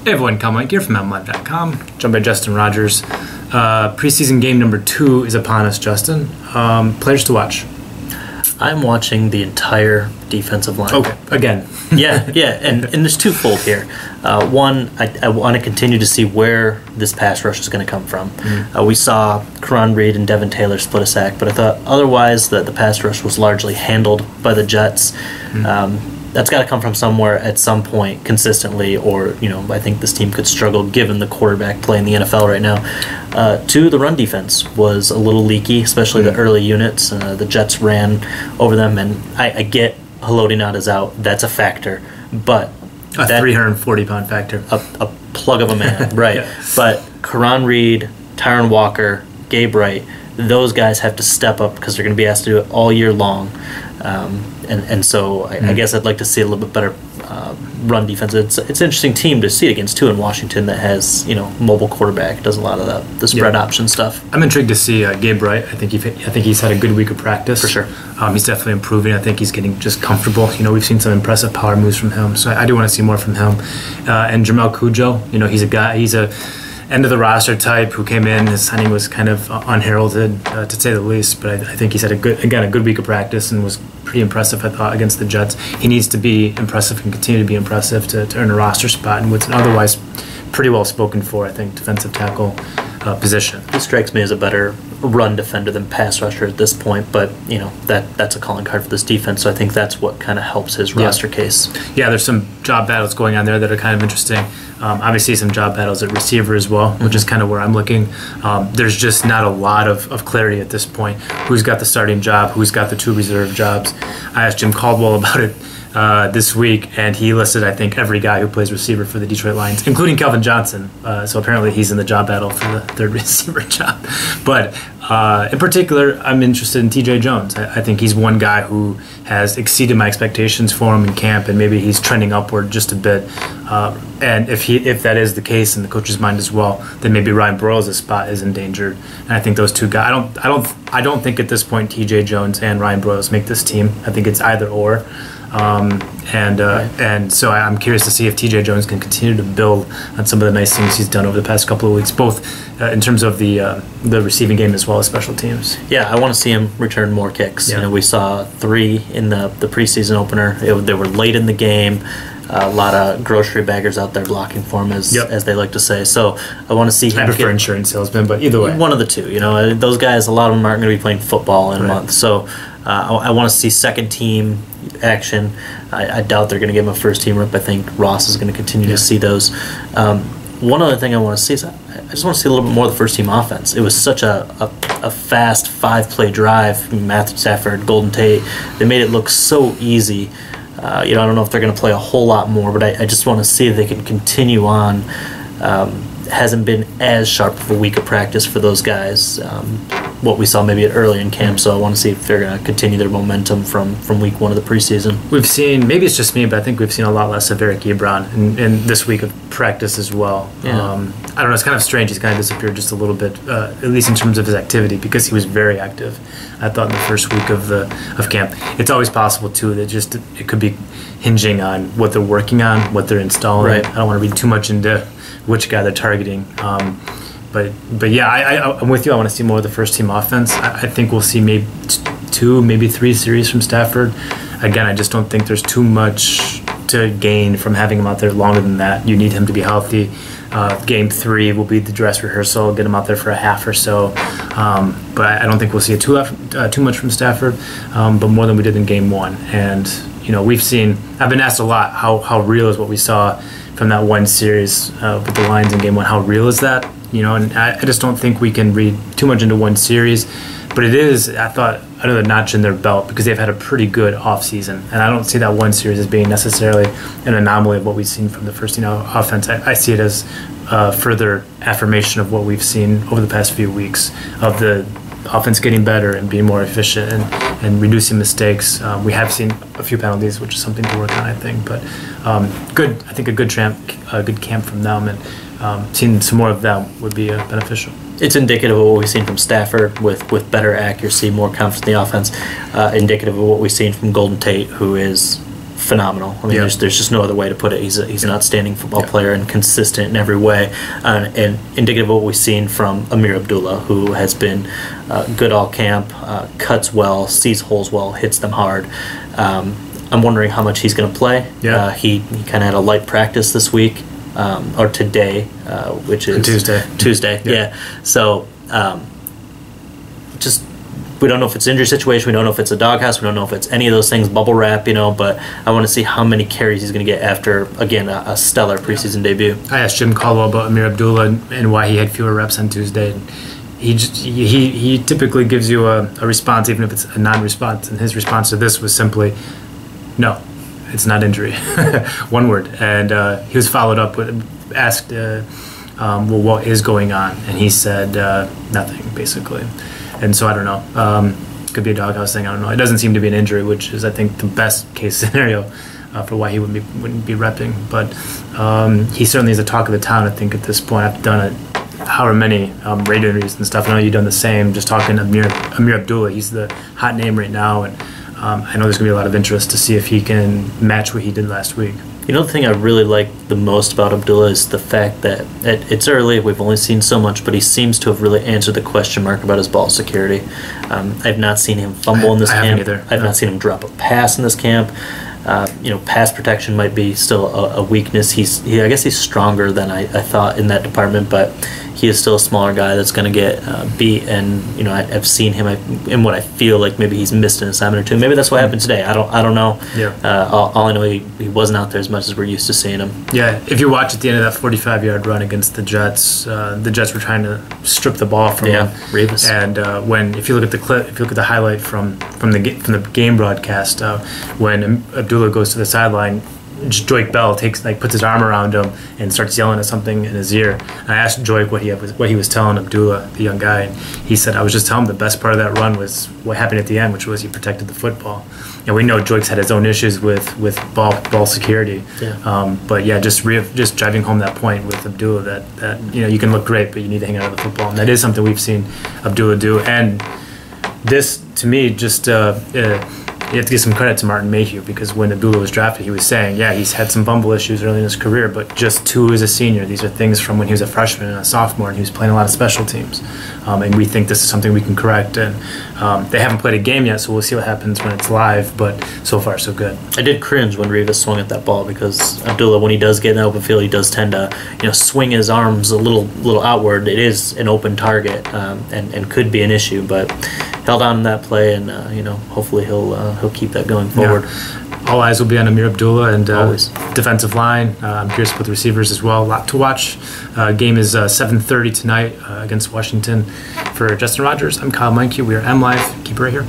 Hey everyone, Kyle Mike here from MLive.com, joined by Justin Rogers. Preseason game number 2 is upon us, Justin. Players to watch. I'm watching the entire defensive line. Okay, again. yeah, and there's twofold here. One, I want to continue to see where this pass rush is going to come from. We saw Karan Reed and Devin Taylor split a sack, but I thought otherwise that the pass rush was largely handled by the Jets. That's got to come from somewhere at some point consistently, or I think this team could struggle given the quarterback play in the NFL right now. Two, the run defense was a little leaky, especially the early units. The Jets ran over them, and I get Haloti Ngata is out. That's a factor, but a 340-pound factor. A plug of a man, right? Yeah. But Karan Reed, Tyron Walker, Gabe Wright, those guys have to step up because they're going to be asked to do it all year long. And so I guess I'd like to see a little bit better run defense. It's an interesting team to see it against too in Washington that has mobile quarterback, does a lot of the spread option stuff. I'm intrigued to see Gabe Wright. I think he's had a good week of practice for sure. He's definitely improving. I think he's getting just comfortable. We've seen some impressive power moves from him, so I do want to see more from him. And Jamel Cujo, he's a guy. He's a end of the roster type who came in. His signing was kind of unheralded, to say the least. But I think he's had a good week of practice and was pretty impressive, I thought, against the Jets. He needs to be impressive and continue to be impressive to earn a roster spot in what's an otherwise pretty well spoken for, I think, defensive tackle position. He strikes me as a better run defender than pass rusher at this point, but that's a calling card for this defense, so I think that's what kind of helps his roster case. Yeah, there's some job battles going on there that are kind of interesting. Obviously some job battles at receiver as well, which is kind of where I'm looking. There's just not a lot of clarity at this point. Who's got the starting job? Who's got the 2 reserve jobs? I asked Jim Caldwell about it this week, and he listed, I think, every guy who plays receiver for the Detroit Lions, including Kelvin Johnson. So apparently he's in the job battle for the 3rd receiver job. But in particular, I'm interested in TJ Jones. I think he's one guy who has exceeded my expectations for him in camp, and maybe he's trending upward just a bit. And if that is the case in the coach's mind as well, then maybe Ryan Broyles' spot is endangered. And I think those two guys. I don't think at this point TJ Jones and Ryan Broyles make this team. I think it's either or. And so I'm curious to see if TJ Jones can continue to build on some of the nice things he's done over the past couple of weeks, both in terms of the receiving game as well as special teams. Yeah, I want to see him return more kicks. Yeah. We saw 3 in the preseason opener. They were late in the game. A lot of grocery baggers out there blocking for him, as they like to say. So I want to see him. I prefer insurance salesmen, but either way, one of the two. Those guys, a lot of them aren't going to be playing football in a month. So I want to see second team action. I doubt they're going to give him a first team rep. I think Ross is going to continue to see those. One other thing I want to see is I just want to see a little bit more of the first team offense. It was such a fast 5-play drive. Matthew Stafford, Golden Tate, they made it look so easy. I don't know if they're going to play a whole lot more, but I just want to see if they can continue on. Hasn't been as sharp of a week of practice for those guys, what we saw maybe early in camp, so I want to see if they're going to continue their momentum from week 1 of the preseason. We've seen, maybe it's just me, but I think we've seen a lot less of Eric Ebron in this week of practice as well. Yeah. I don't know, it's kind of strange. He's kind of disappeared just a little bit, at least in terms of his activity, because he was very active, I thought, in the first week of camp. It's always possible, too, that it could be hinging on what they're working on, what they're installing. Right. I don't want to read too much into which guy they're targeting. But yeah, I'm with you. I want to see more of the first team offense. I think we'll see maybe 2, maybe 3 series from Stafford. Again, I just don't think there's too much to gain from having him out there longer than that. You need him to be healthy. Game 3 will be the dress rehearsal. Get him out there for a half or so. But I don't think we'll see too much from Stafford, but more than we did in Game 1. And we've seen. I've been asked a lot how real is what we saw from that one series with the Lions in Game 1. How real is that? And I just don't think we can read too much into one series. But it is, I thought, another notch in their belt because they've had a pretty good offseason. And I don't see that one series as being necessarily an anomaly of what we've seen from the first team offense. I see it as further affirmation of what we've seen over the past few weeks of the offense getting better and being more efficient and reducing mistakes. We have seen a few penalties, which is something to work on, I think. But good. I think a good camp from them, and seeing some more of them would be beneficial. It's indicative of what we've seen from Stafford with better accuracy, more confidence in the offense. Indicative of what we've seen from Golden Tate, who is phenomenal. I mean, there's just no other way to put it. He's an outstanding football player and consistent in every way, and indicative of what we've seen from Amir Abdullah, who has been good all camp, cuts well, sees holes well, hits them hard. I'm wondering how much he's going to play. He kind of had a light practice this week, or today, which is Tuesday. Yeah. So just. We don't know if it's an injury situation. We don't know if it's a doghouse. We don't know if it's any of those things, bubble wrap, But I want to see how many carries he's going to get after, again, a stellar preseason debut. I asked Jim Caldwell about Amir Abdullah and why he had fewer reps on Tuesday. And he typically gives you a response, even if it's a non-response. And his response to this was simply, "No, it's not injury." One word. And he was followed up with, asked, "Well, what is going on?" And he said, "Nothing," basically. And so I don't know. Could be a doghouse thing. I don't know. It doesn't seem to be an injury, which is I think the best case scenario for why he wouldn't be repping. But he certainly is the talk of the town. I think at this point I've done however many radio interviews and stuff. I know you've done the same. Just talking to Amir Abdullah. He's the hot name right now, and I know there's gonna be a lot of interest to see if he can match what he did last week. The thing I really like the most about Abdullah is the fact that it's early, we've only seen so much, but he seems to have really answered the question mark about his ball security. I've not seen him fumble in this camp. I've not seen him drop a pass in this camp. Pass protection might be still a weakness. I guess he's stronger than I thought in that department, but he is still a smaller guy that's going to get beat. And I've seen him in what I feel like maybe he's missed an assignment or two. Maybe that's what happened today. I don't know. All I know he wasn't out there as much as we're used to seeing him. Yeah, if you watch at the end of that 45-yard run against the Jets were trying to strip the ball from him. Revis. And if you look at the clip, if you look at the highlight from the game broadcast, when Abdullah goes to the sideline, Joik Bell puts his arm around him and starts yelling at something in his ear. And I asked Joik what he was telling Abdullah, the young guy, and he said, "I was just telling him the best part of that run was what happened at the end, which was he protected the football." And we know Joik's had his own issues with ball security. But just driving home that point with Abdullah that you can look great, but you need to hang out of the football, and that is something we've seen Abdullah do. And this, to me, just you have to give some credit to Martin Mayhew, because when Abdullah was drafted, he was saying, he's had some fumble issues early in his career, but just 2 as a senior. These are things from when he was a freshman and a sophomore, and he was playing a lot of special teams. And we think this is something we can correct. And they haven't played a game yet, so we'll see what happens when it's live, but so far so good. I did cringe when Revis swung at that ball, because Abdullah, when he does get in the open field, he does tend to swing his arms a little outward. It is an open target and could be an issue, but held on in that play, and hopefully he'll keep that going forward. All eyes will be on Amir Abdullah and defensive line. I'm curious with receivers as well. A lot to watch. Game is 7:30 tonight against Washington. For Justin Rogers, I'm Kyle Meinke. We are MLive. Keep it right here.